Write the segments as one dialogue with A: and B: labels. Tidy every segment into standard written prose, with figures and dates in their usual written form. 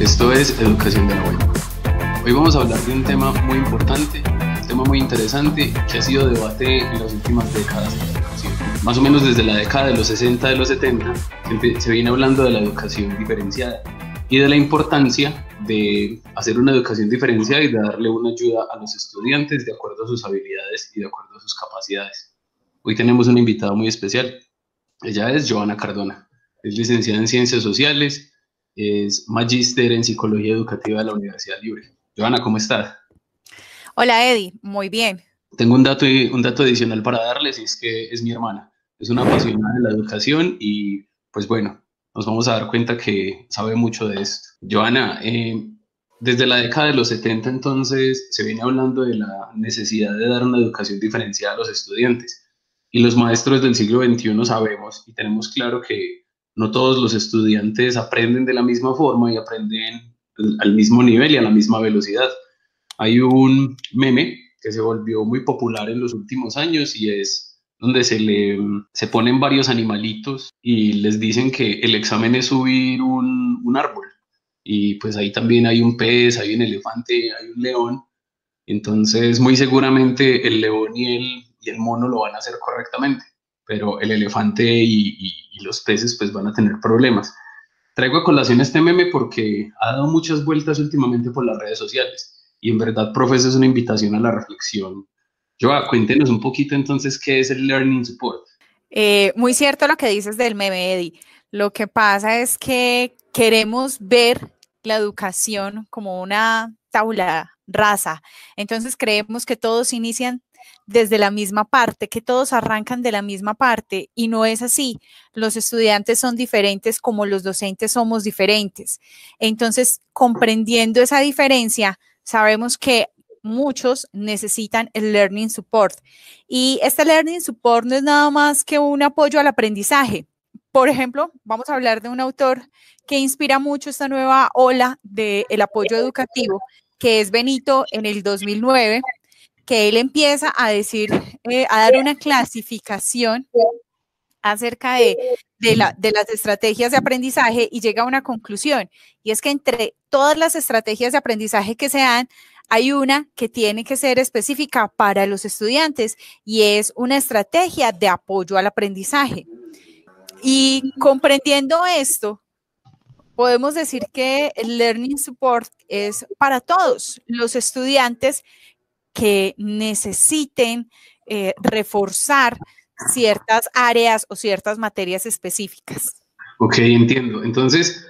A: Esto es Educación de la Web. Hoy vamos a hablar de un tema muy importante, un tema muy interesante que ha sido debate en las últimas décadas en la educación. Más o menos desde la década de los 60, de los 70, se viene hablando de la educación diferenciada y de la importancia de hacer una educación diferenciada y de darle una ayuda a los estudiantes de acuerdo a sus habilidades y de acuerdo a sus capacidades. Hoy tenemos una invitada muy especial. Ella es Joana Cardona. Es licenciada en Ciencias Sociales, es magíster en Psicología Educativa de la Universidad Libre. Joana, ¿cómo estás?
B: Hola Eddie, muy bien.
A: Tengo un dato adicional para darles y es que es mi hermana. Es una apasionada de la educación y pues bueno, nos vamos a dar cuenta que sabe mucho de esto. Joana, desde la década de los 70 entonces se viene hablando de la necesidad de dar una educación diferenciada a los estudiantes. Y los maestros del siglo XXI sabemos y tenemos claro que no todos los estudiantes aprenden de la misma forma y aprenden al mismo nivel y a la misma velocidad. Hay un meme que se volvió muy popular en los últimos años y es donde se ponen varios animalitos y les dicen que el examen es subir un árbol. Y pues ahí también hay un pez, hay un elefante, hay un león. Entonces, muy seguramente el león y el mono lo van a hacer correctamente, pero el elefante y los peces pues van a tener problemas. Traigo a colación este meme porque ha dado muchas vueltas últimamente por las redes sociales y en verdad, profes, es una invitación a la reflexión. Joa, cuéntenos un poquito entonces qué es el Learning Support.
B: Muy cierto lo que dices del meme, Eddie. Lo que pasa es que queremos ver la educación como una tabla rasa. Entonces creemos que todos inician desde la misma parte, que todos arrancan de la misma parte y no es así. Los estudiantes son diferentes como los docentes somos diferentes. Entonces, comprendiendo esa diferencia, sabemos que muchos necesitan el learning support. Y este learning support no es nada más que un apoyo al aprendizaje. Por ejemplo, vamos a hablar de un autor que inspira mucho esta nueva ola del apoyo educativo, que es Benito en el 2009, que él empieza a decir, a dar una clasificación acerca de las estrategias de aprendizaje y llega a una conclusión, y es que entre todas las estrategias de aprendizaje que se dan, hay una que tiene que ser específica para los estudiantes y es una estrategia de apoyo al aprendizaje. Y comprendiendo esto, podemos decir que el Learning Support es para todos los estudiantes que necesiten reforzar ciertas áreas o ciertas materias específicas.
A: Ok, entiendo. Entonces,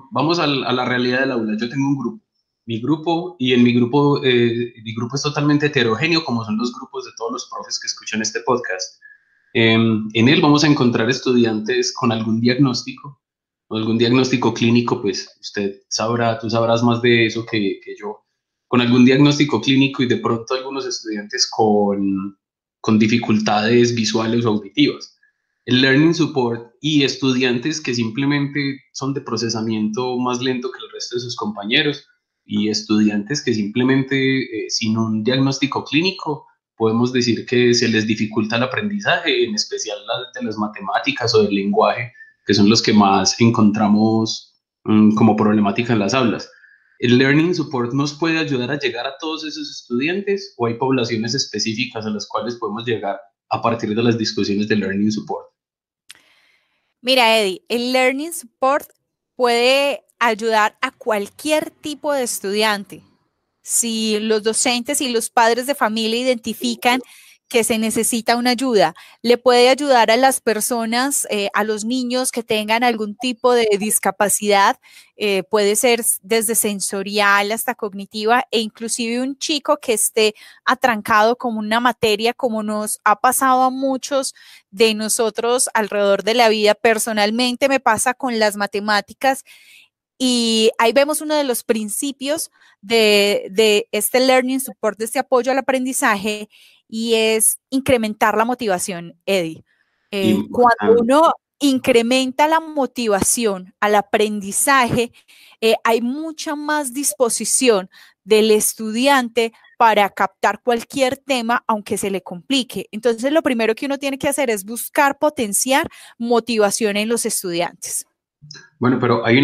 A: vamos a la realidad del aula. Yo tengo un grupo, mi grupo, y en mi grupo es totalmente heterogéneo, como son los grupos de todos los profes que escuchan este podcast. En él vamos a encontrar estudiantes con algún diagnóstico clínico, pues usted sabrá, tú sabrás más de eso que yo, con algún diagnóstico clínico y de pronto algunos estudiantes con dificultades visuales o auditivas. El Learning Support y estudiantes que simplemente son de procesamiento más lento que el resto de sus compañeros y estudiantes que simplemente sin un diagnóstico clínico podemos decir que se les dificulta el aprendizaje, en especial de las matemáticas o del lenguaje, que son los que más encontramos como problemática en las aulas. ¿El Learning Support nos puede ayudar a llegar a todos esos estudiantes o hay poblaciones específicas a las cuales podemos llegar a partir de las discusiones de Learning Support?
B: Mira, Eddie, el Learning Support puede ayudar a cualquier tipo de estudiante. Si los docentes y los padres de familia identifican que se necesita una ayuda, le puede ayudar a las personas, a los niños que tengan algún tipo de discapacidad, puede ser desde sensorial hasta cognitiva e inclusive un chico que esté atrancado como una materia, como nos ha pasado a muchos de nosotros alrededor de la vida. Personalmente me pasa con las matemáticas y ahí vemos uno de los principios de este learning support, de este apoyo al aprendizaje, y es incrementar la motivación, Eddie. Cuando
A: Importante.
B: uno incrementa la motivación al aprendizaje, hay mucha más disposición del estudiante para captar cualquier tema, aunque se le complique. Entonces, lo primero que uno tiene que hacer es buscar potenciar motivación en los estudiantes.
A: Bueno, pero hay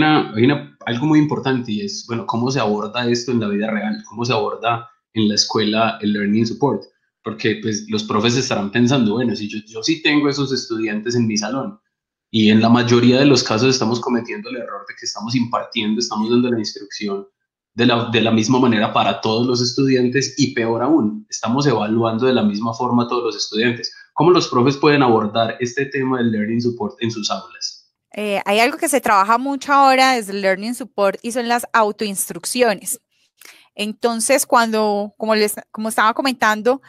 A: algo muy importante y es, bueno, ¿cómo se aborda esto en la vida real? ¿Cómo se aborda en la escuela el Learning Support? Porque pues los profes estarán pensando, bueno, si yo sí tengo esos estudiantes en mi salón y en la mayoría de los casos estamos cometiendo el error de que estamos impartiendo, estamos dando la instrucción de la misma manera para todos los estudiantes y peor aún, estamos evaluando de la misma forma a todos los estudiantes. ¿Cómo los profes pueden abordar este tema del Learning Support en sus aulas?
B: Hay algo que se trabaja mucho ahora desde el Learning Support y son las autoinstrucciones. Entonces, como estaba comentando,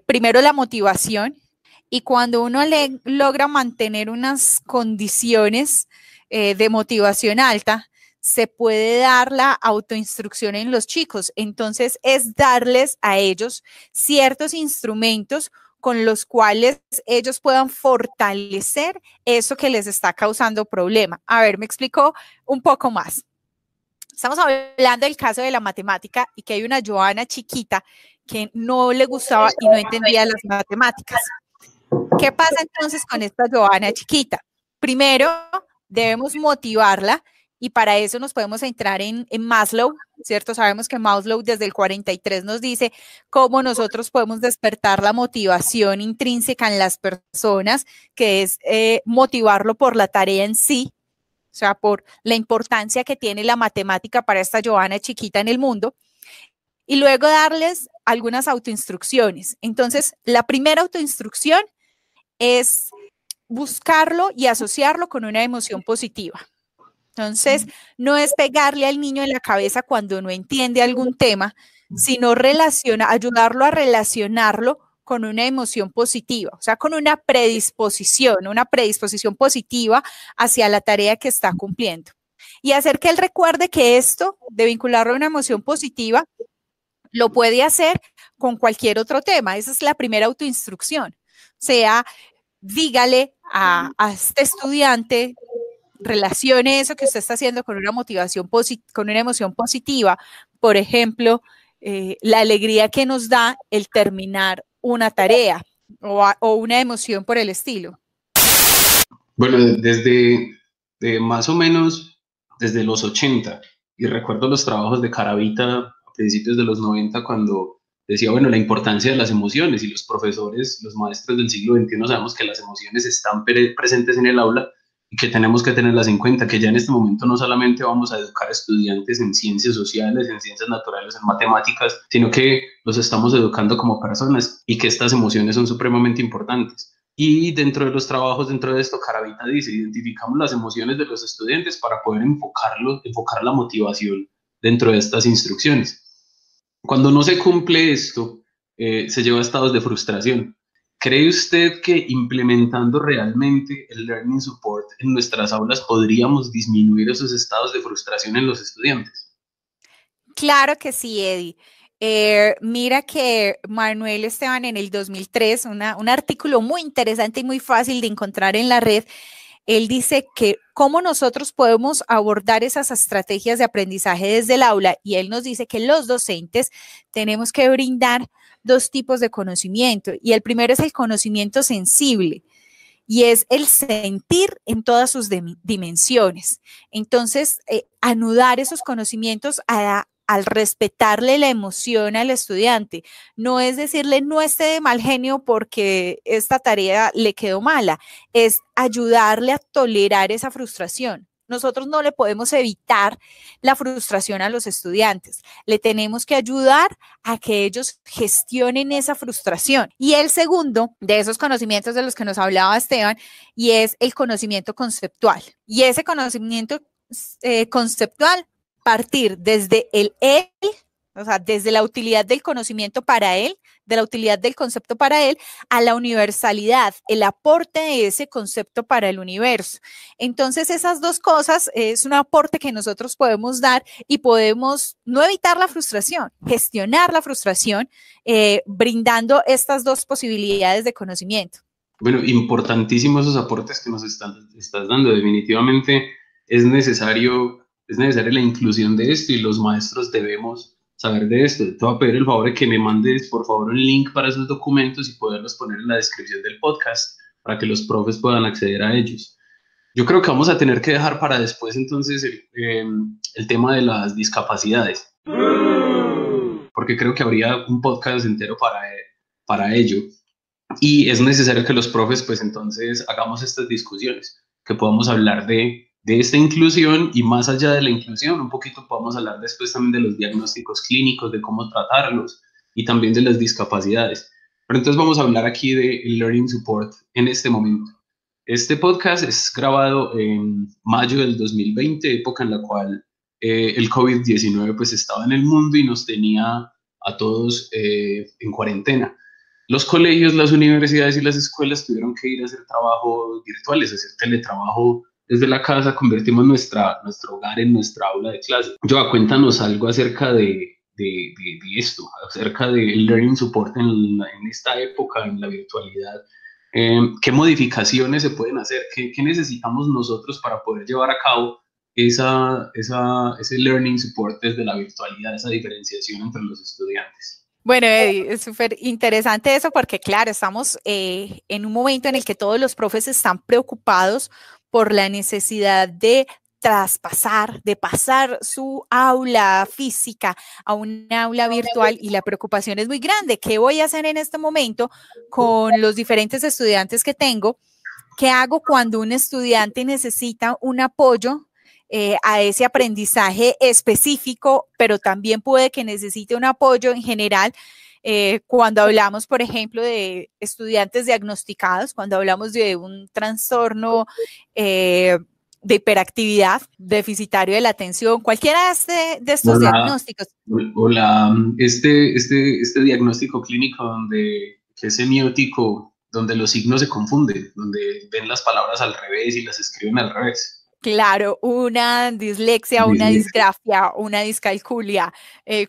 B: primero la motivación y cuando uno logra mantener unas condiciones de motivación alta, se puede dar la autoinstrucción en los chicos. Entonces, es darles a ellos ciertos instrumentos con los cuales ellos puedan fortalecer eso que les está causando problema. A ver, me explico un poco más. Estamos hablando del caso de la matemática y que hay una Joana chiquita que no le gustaba y no entendía las matemáticas. ¿Qué pasa entonces con esta Joana chiquita? Primero, debemos motivarla y para eso nos podemos entrar en Maslow, ¿cierto? Sabemos que Maslow desde el 43 nos dice cómo nosotros podemos despertar la motivación intrínseca en las personas, que es motivarlo por la tarea en sí, o sea, por la importancia que tiene la matemática para esta Joana chiquita en el mundo, y luego darles algunas autoinstrucciones. Entonces, la primera autoinstrucción es buscarlo y asociarlo con una emoción positiva. Entonces, no es pegarle al niño en la cabeza cuando no entiende algún tema, sino ayudarlo a relacionarlo con una emoción positiva, o sea, con una predisposición positiva hacia la tarea que está cumpliendo. Y hacer que él recuerde que esto de vincularlo a una emoción positiva lo puede hacer con cualquier otro tema. Esa es la primera autoinstrucción. O sea, dígale a este estudiante, relacione eso que usted está haciendo con una con una emoción positiva. Por ejemplo, la alegría que nos da el terminar una tarea o una emoción por el estilo.
A: Bueno, desde más o menos desde los 80, y recuerdo los trabajos de Caravita a principios de los 90 cuando decía, bueno, la importancia de las emociones, y los profesores, los maestros del siglo XXI sabemos que las emociones están presentes en el aula y que tenemos que tenerlas en cuenta, que ya en este momento no solamente vamos a educar a estudiantes en ciencias sociales, en ciencias naturales, en matemáticas, sino que los estamos educando como personas y que estas emociones son supremamente importantes. Y dentro de los trabajos, dentro de esto, Caravita dice, identificamos las emociones de los estudiantes para poder enfocar la motivación dentro de estas instrucciones. Cuando no se cumple esto, se lleva a estados de frustración. ¿Cree usted que implementando realmente el Learning Support en nuestras aulas podríamos disminuir esos estados de frustración en los estudiantes?
B: Claro que sí, Eddie. Mira que Manuel Esteban en el 2003, un artículo muy interesante y muy fácil de encontrar en la red, él dice que cómo nosotros podemos abordar esas estrategias de aprendizaje desde el aula, y él nos dice que los docentes tenemos que brindar dos tipos de conocimiento, y el primero es el conocimiento sensible, y es el sentir en todas sus dimensiones. Entonces, anudar esos conocimientos al respetarle la emoción al estudiante. No es decirle no esté de mal genio porque esta tarea le quedó mala, es ayudarle a tolerar esa frustración. Nosotros no le podemos evitar la frustración a los estudiantes, le tenemos que ayudar a que ellos gestionen esa frustración. Y el segundo de esos conocimientos de los que nos hablaba Esteban, y es el conocimiento conceptual. Y ese conocimiento conceptual, partir desde el él, o sea, desde la utilidad del conocimiento para él, de la utilidad del concepto para él, a la universalidad, el aporte de ese concepto para el universo. Entonces, esas dos cosas es un aporte que nosotros podemos dar y podemos no evitar la frustración, gestionar la frustración, brindando estas dos posibilidades de conocimiento.
A: Bueno, importantísimos esos aportes que nos estás dando. Definitivamente es necesario la inclusión de esto y los maestros debemos saber de esto. Te voy a pedir el favor de que me mandes, por favor, un link para esos documentos y poderlos poner en la descripción del podcast para que los profes puedan acceder a ellos. Yo creo que vamos a tener que dejar para después entonces el tema de las discapacidades, porque creo que habría un podcast entero para ello. Y es necesario que los profes, pues entonces, hagamos estas discusiones, que podamos hablar de esta inclusión y más allá de la inclusión, un poquito podamos hablar después también de los diagnósticos clínicos, de cómo tratarlos y también de las discapacidades. Pero entonces vamos a hablar aquí de Learning Support en este momento. Este podcast es grabado en mayo del 2020, época en la cual el COVID-19 pues estaba en el mundo y nos tenía a todos en cuarentena. Los colegios, las universidades y las escuelas tuvieron que ir a hacer trabajos virtuales, hacer teletrabajo desde la casa, convertimos nuestro hogar en nuestra aula de clase. Joa, cuéntanos algo acerca de esto, acerca del Learning Support en esta época, en la virtualidad. ¿Qué modificaciones se pueden hacer? ¿Qué necesitamos nosotros para poder llevar a cabo ese Learning Support desde la virtualidad, esa diferenciación entre los estudiantes?
B: Bueno, Eddie, es súper interesante eso porque, claro, estamos en un momento en el que todos los profes están preocupados por la necesidad de traspasar, de pasar su aula física a un aula virtual y la preocupación es muy grande. ¿Qué voy a hacer en este momento con los diferentes estudiantes que tengo? ¿Qué hago cuando un estudiante necesita un apoyo a ese aprendizaje específico, pero también puede que necesite un apoyo en general? Cuando hablamos, por ejemplo, de estudiantes diagnosticados, cuando hablamos de un trastorno de hiperactividad, deficitario de la atención, cualquiera de estos diagnósticos.
A: Este diagnóstico clínico que es semiótico, donde los signos se confunden, donde ven las palabras al revés y las escriben al revés.
B: Claro, una dislexia, una disgrafia, una discalculia,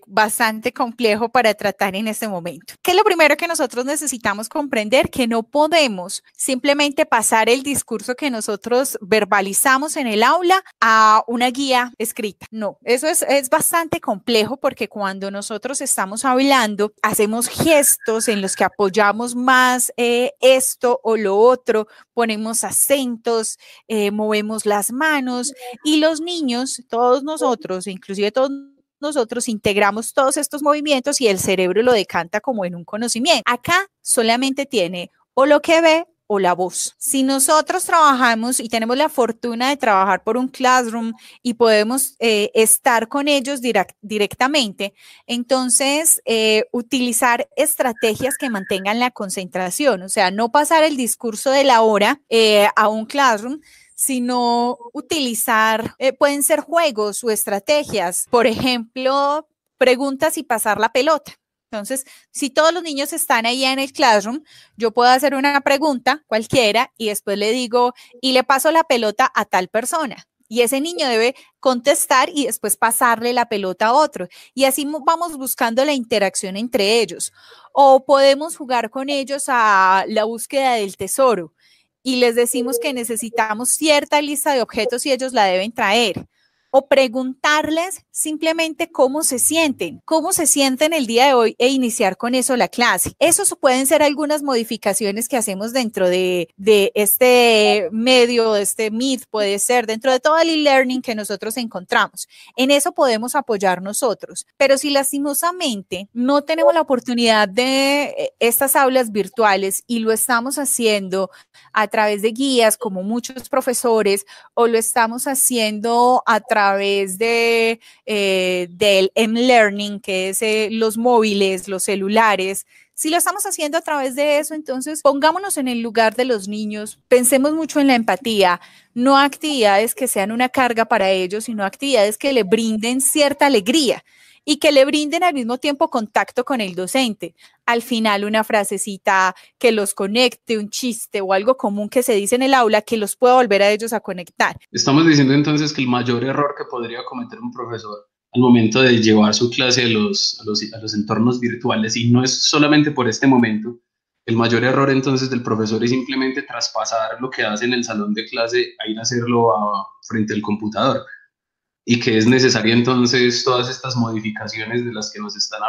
B: bastante complejo para tratar en este momento. ¿Qué es lo primero que nosotros necesitamos comprender? Que no podemos simplemente pasar el discurso que nosotros verbalizamos en el aula a una guía escrita. No, eso es bastante complejo porque cuando nosotros estamos hablando, hacemos gestos en los que apoyamos más esto o lo otro, ponemos acentos, movemos las manos y los niños, todos nosotros, inclusive todos nosotros integramos todos estos movimientos y el cerebro lo decanta como en un conocimiento. Acá solamente tiene o lo que ve o la voz. Si nosotros trabajamos y tenemos la fortuna de trabajar por un classroom y podemos estar con ellos directamente, entonces utilizar estrategias que mantengan la concentración, o sea, no pasar el discurso de la hora a un classroom, sino utilizar, pueden ser juegos o estrategias, por ejemplo, preguntas y pasar la pelota. Entonces, si todos los niños están ahí en el classroom, yo puedo hacer una pregunta cualquiera y después le digo, y le paso la pelota a tal persona. Y ese niño debe contestar y después pasarle la pelota a otro. Y así vamos buscando la interacción entre ellos. O podemos jugar con ellos a la búsqueda del tesoro y les decimos que necesitamos cierta lista de objetos y ellos la deben traer. O preguntarles simplemente cómo se sienten el día de hoy e iniciar con eso la clase. Esos pueden ser algunas modificaciones que hacemos dentro de este medio, de este Meet, puede ser dentro de todo el e-learning que nosotros encontramos. En eso podemos apoyar nosotros, pero si lastimosamente no tenemos la oportunidad de estas aulas virtuales y lo estamos haciendo a través de guías como muchos profesores o lo estamos haciendo a través de del M-Learning, que es los móviles, los celulares. Si lo estamos haciendo a través de eso, entonces pongámonos en el lugar de los niños, pensemos mucho en la empatía, no actividades que sean una carga para ellos, sino actividades que le brinden cierta alegría y que le brinden al mismo tiempo contacto con el docente. Al final una frasecita que los conecte, un chiste o algo común que se dice en el aula que los pueda volver a ellos a conectar.
A: Estamos diciendo entonces que el mayor error que podría cometer un profesor al momento de llevar su clase a los entornos virtuales, y no es solamente por este momento, el mayor error entonces del profesor es simplemente traspasar lo que hace en el salón de clase a ir a hacerlo frente al computador. y que es necesaria entonces todas estas modificaciones de las que nos estás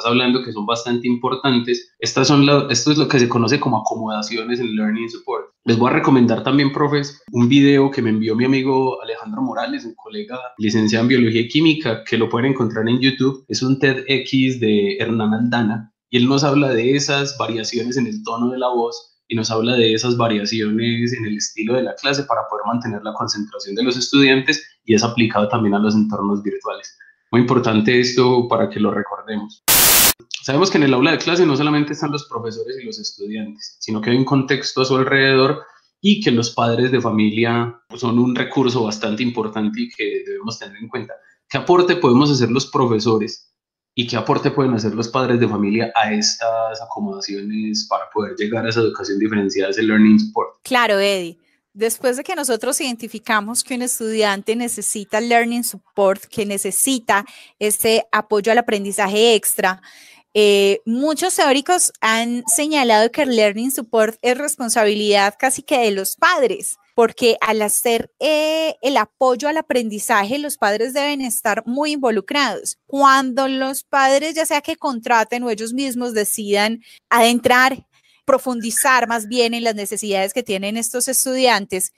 A: hablando, que son bastante importantes. Esto es lo que se conoce como acomodaciones en Learning Support. Les voy a recomendar también, profes, un video que me envió mi amigo Alejandro Morales, un colega licenciado en Biología y Química, que lo pueden encontrar en YouTube. Es un TEDx de Hernán Aldana, y él nos habla de esas variaciones en el tono de la voz y nos habla de esas variaciones en el estilo de la clase para poder mantener la concentración de los estudiantes, y es aplicado también a los entornos virtuales. Muy importante esto para que lo recordemos. Sabemos que en el aula de clase no solamente están los profesores y los estudiantes, sino que hay un contexto a su alrededor y que los padres de familia son un recurso bastante importante y que debemos tener en cuenta. ¿Qué aporte podemos hacer los profesores y qué aporte pueden hacer los padres de familia a estas acomodaciones para poder llegar a esa educación diferenciada, ese Learning Support?
B: Claro, Eddie. Después de que nosotros identificamos que un estudiante necesita Learning Support, que necesita ese apoyo al aprendizaje extra, muchos teóricos han señalado que el Learning Support es responsabilidad casi que de los padres, porque al hacer el apoyo al aprendizaje, los padres deben estar muy involucrados. Cuando los padres, ya sea que contraten o ellos mismos decidan adentrar, profundizar más bien en las necesidades que tienen estos estudiantes,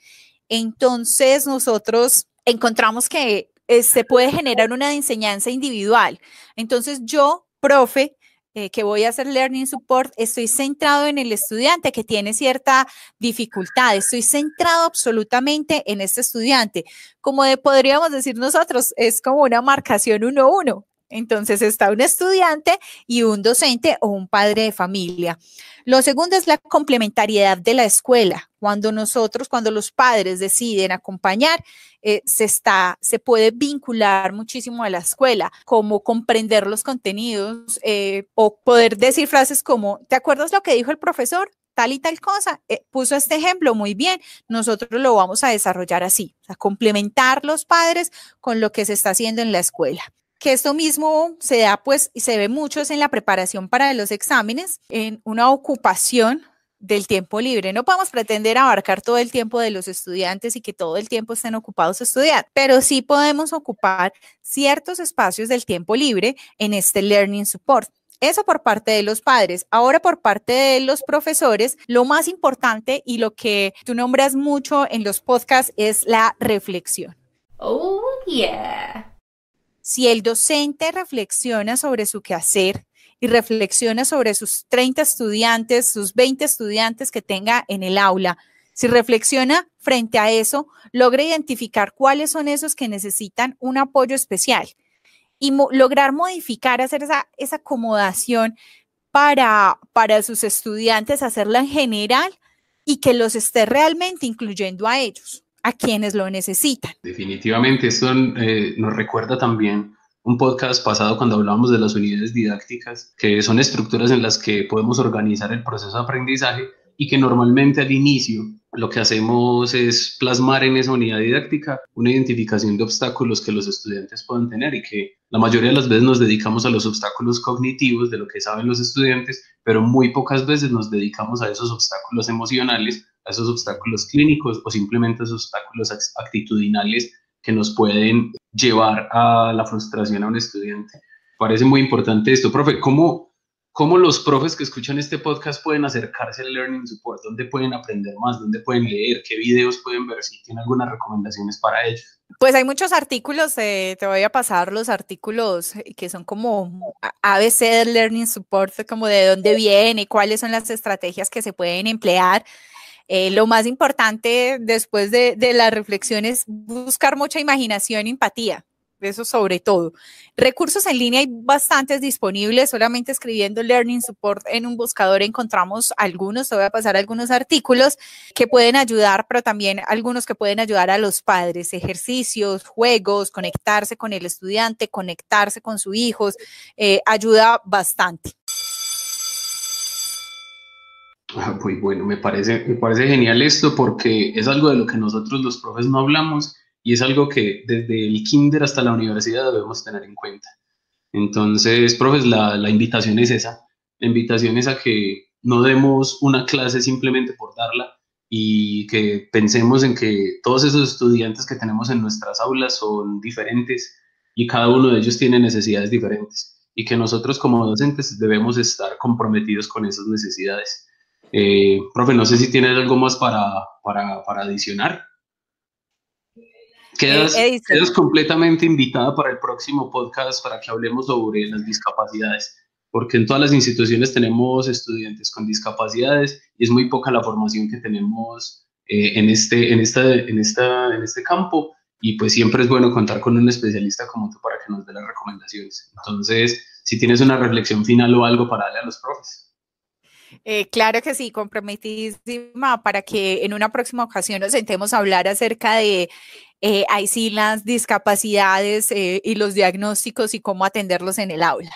B: entonces nosotros encontramos que se puede generar una enseñanza individual. Entonces yo, profe, que voy a hacer Learning Support, estoy centrado en el estudiante que tiene cierta dificultad, estoy centrado absolutamente en este estudiante. Como podríamos decir nosotros, es como una marcación 1-1. Entonces está un estudiante y un docente o un padre de familia. Lo segundo es la complementariedad de la escuela. Cuando los padres deciden acompañar, se puede vincular muchísimo a la escuela, como comprender los contenidos o poder decir frases como, ¿te acuerdas lo que dijo el profesor? Tal y tal cosa, puso este ejemplo muy bien, nosotros lo vamos a desarrollar así, o sea, complementar los padres con lo que se está haciendo en la escuela. Que esto mismo se da, pues, y se ve mucho en la preparación para los exámenes, en una ocupación del tiempo libre. No podemos pretender abarcar todo el tiempo de los estudiantes y que todo el tiempo estén ocupados estudiando, pero sí podemos ocupar ciertos espacios del tiempo libre en este Learning Support. Eso por parte de los padres. Ahora por parte de los profesores, lo más importante y lo que tú nombras mucho en los podcasts es la reflexión.
C: Oh, yeah.
B: Si el docente reflexiona sobre su quehacer y reflexiona sobre sus 30 estudiantes, sus 20 estudiantes que tenga en el aula, si reflexiona frente a eso, logra identificar cuáles son esos que necesitan un apoyo especial y lograr modificar, hacer esa acomodación para sus estudiantes, hacerla en general y que los esté realmente incluyendo a ellos, a quienes lo necesitan.
A: Definitivamente, esto nos recuerda también un podcast pasado cuando hablábamos de las unidades didácticas, que son estructuras en las que podemos organizar el proceso de aprendizaje y que normalmente al inicio lo que hacemos es plasmar en esa unidad didáctica una identificación de obstáculos que los estudiantes pueden tener y que la mayoría de las veces nos dedicamos a los obstáculos cognitivos de lo que saben los estudiantes, pero muy pocas veces nos dedicamos a esos obstáculos emocionales, a esos obstáculos clínicos o simplemente a esos obstáculos actitudinales que nos pueden llevar a la frustración a un estudiante. Parece muy importante esto. Profe, ¿cómo los profes que escuchan este podcast pueden acercarse al Learning Support? ¿Dónde pueden aprender más? ¿Dónde pueden leer? ¿Qué videos pueden ver? Si tienen algunas recomendaciones para ellos.
B: Pues hay muchos artículos, te voy a pasar los artículos que son como ABC del Learning Support, como de dónde viene, cuáles son las estrategias que se pueden emplear. Lo más importante después de la reflexión es buscar mucha imaginación y empatía, eso sobre todo. Recursos en línea hay bastantes disponibles, solamente escribiendo Learning Support en un buscador encontramos algunos, te voy a pasar algunos artículos que pueden ayudar, pero también algunos que pueden ayudar a los padres, ejercicios, juegos, conectarse con el estudiante, conectarse con sus hijos, ayuda bastante.
A: Muy bueno, me parece genial esto porque es algo de lo que nosotros los profes no hablamos y es algo que desde el kinder hasta la universidad debemos tener en cuenta. Entonces, profes, la invitación es esa. La invitación es a que no demos una clase simplemente por darla, y que pensemos en que todos esos estudiantes que tenemos en nuestras aulas son diferentes y cada uno de ellos tiene necesidades diferentes y que nosotros como docentes debemos estar comprometidos con esas necesidades. Profe, no sé si tienes algo más para adicionar. Quedas completamente invitada para el próximo podcast para que hablemos sobre las discapacidades, porque en todas las instituciones tenemos estudiantes con discapacidades y es muy poca la formación que tenemos en este campo, y pues siempre es bueno contar con un especialista como tú para que nos dé las recomendaciones. Entonces, si tienes una reflexión final o algo para darle a los profes.
B: Claro que sí, comprometidísima para que en una próxima ocasión nos sentemos a hablar acerca de ahí sí las discapacidades y los diagnósticos y cómo atenderlos en el aula.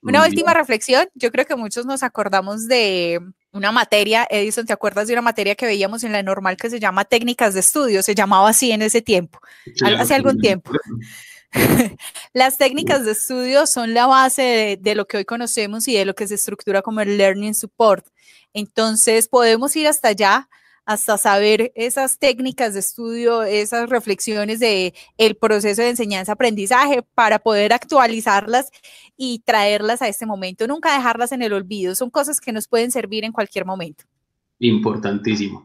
B: Una última reflexión, yo creo que muchos nos acordamos de una materia, Edison, ¿te acuerdas de una materia que veíamos en la normal que se llama técnicas de estudio? Se llamaba así en ese tiempo, hace algún tiempo. Las técnicas de estudio son la base de lo que hoy conocemos y de lo que se estructura como el Learning Support. Entonces, podemos ir hasta allá, hasta saber esas técnicas de estudio, esas reflexiones de el proceso de enseñanza-aprendizaje para poder actualizarlas y traerlas a este momento. Nunca dejarlas en el olvido. Son cosas que nos pueden servir en cualquier momento.
A: Importantísimo.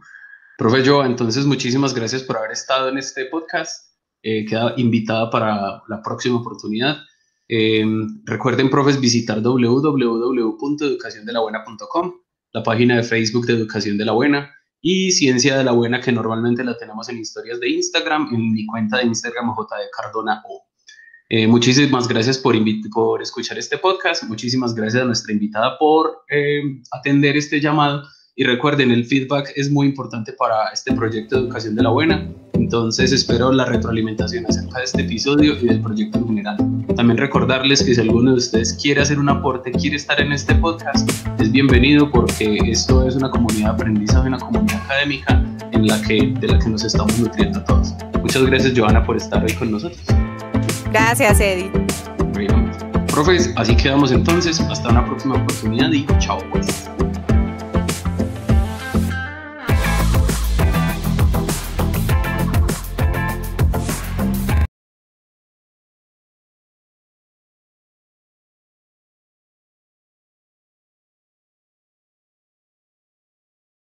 A: Profe Joa, entonces muchísimas gracias por haber estado en este podcast. Queda invitada para la próxima oportunidad. Recuerden, profes, visitar www.educaciondelabuena.com, la página de Facebook de Educación de la Buena, y Ciencia de la Buena, que normalmente la tenemos en historias de Instagram, en mi cuenta de Instagram, jdcardona.o. Muchísimas gracias por escuchar este podcast. Muchísimas gracias a nuestra invitada por atender este llamado. Y recuerden, el feedback es muy importante para este proyecto de Educación de la Buena. Entonces espero la retroalimentación acerca de este episodio y del proyecto en general. También recordarles que si alguno de ustedes quiere hacer un aporte, quiere estar en este podcast, es bienvenido, porque esto es una comunidad de aprendizaje, una comunidad académica de la que nos estamos nutriendo todos. Muchas gracias, Joana, por estar hoy con nosotros.
B: Gracias, Eddie.
A: Bueno, profes, así quedamos entonces. Hasta una próxima oportunidad y chao pues.